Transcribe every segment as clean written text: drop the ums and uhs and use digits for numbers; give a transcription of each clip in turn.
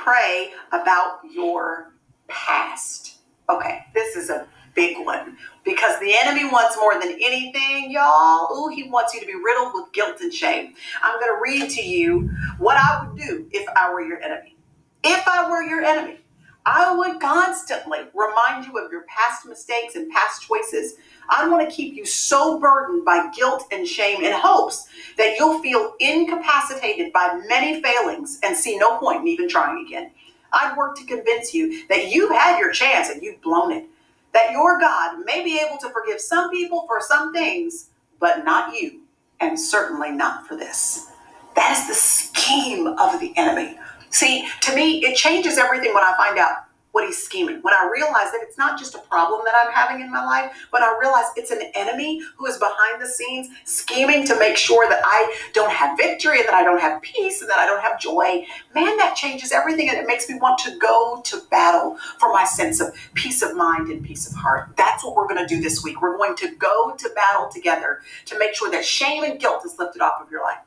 pray about your past. Okay, this is a big one because the enemy wants more than anything, y'all. Ooh, he wants you to be riddled with guilt and shame. I'm going to read to you what I would do if I were your enemy. If I were your enemy, I would constantly remind you of your past mistakes and past choices. I want to keep you so burdened by guilt and shame in hopes that you'll feel incapacitated by many failings and see no point in even trying again. I'd work to convince you that you've had your chance and you've blown it. That your God may be able to forgive some people for some things, but not you, and certainly not for this. That is the scheme of the enemy. See, to me, it changes everything when I find out what he's scheming. When I realize that it's not just a problem that I'm having in my life, but I realize it's an enemy who is behind the scenes scheming to make sure that I don't have victory and that I don't have peace and that I don't have joy. Man, that changes everything, and it makes me want to go to battle for my sense of peace of mind and peace of heart. That's what we're going to do this week. We're going to go to battle together to make sure that shame and guilt is lifted off of your life.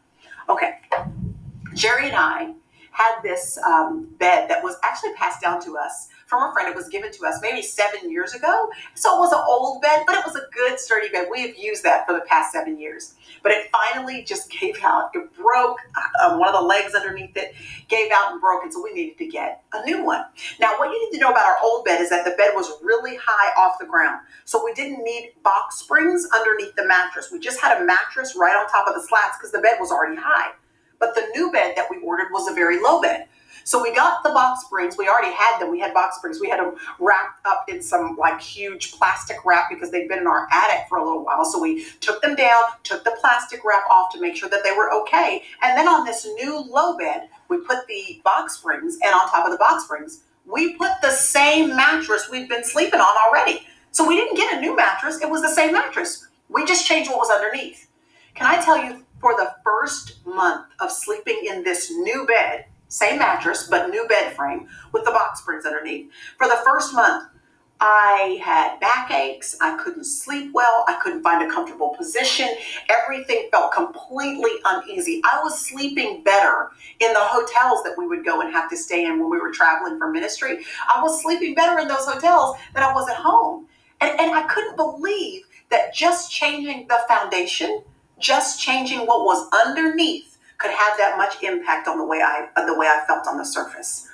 Okay, Jerry and I had this bed that was actually passed down to us from a friend. It was given to us maybe 7 years ago. So it was an old bed, but it was a good sturdy bed. We have used that for the past 7 years. But it finally just gave out. It broke. One of the legs underneath it gave out and broke. And so we needed to get a new one. Now, what you need to know about our old bed is that the bed was really high off the ground. So we didn't need box springs underneath the mattress. We just had a mattress right on top of the slats because the bed was already high. But the new bed that we ordered was a very low bed. So we got the box springs. We already had them. We had box springs. We had them wrapped up in some like huge plastic wrap because they'd been in our attic for a little while. So we took them down, took the plastic wrap off to make sure that they were okay. And then on this new low bed, we put the box springs, and on top of the box springs, we put the same mattress we'd been sleeping on already. So we didn't get a new mattress. It was the same mattress. We just changed what was underneath. Can I tell you, for the first month of sleeping in this new bed, same mattress, but new bed frame with the box springs underneath, for the first month, I had backaches. I couldn't sleep well. I couldn't find a comfortable position. Everything felt completely uneasy. I was sleeping better in the hotels that we would go and have to stay in when we were traveling for ministry. I was sleeping better in those hotels than I was at home. And I couldn't believe that just changing the foundation, just changing what was underneath could have that much impact on the way I felt on the surface.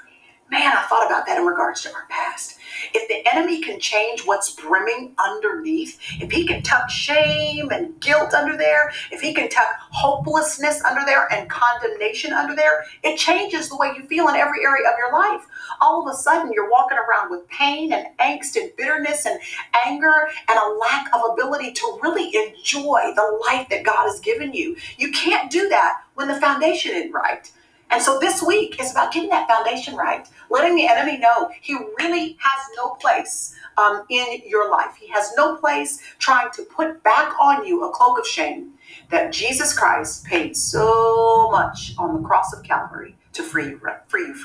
Man, I thought about that in regards to our past. If the enemy can change what's brimming underneath, if he can tuck shame and guilt under there, if he can tuck hopelessness under there and condemnation under there, it changes the way you feel in every area of your life. All of a sudden, you're walking around with pain and angst and bitterness and anger and a lack of ability to really enjoy the life that God has given you. You can't do that when the foundation isn't right. And so this week is about getting that foundation right, letting the enemy know he really has no place in your life. He has no place trying to put back on you a cloak of shame that Jesus Christ paid so much on the cross of Calvary to free you from.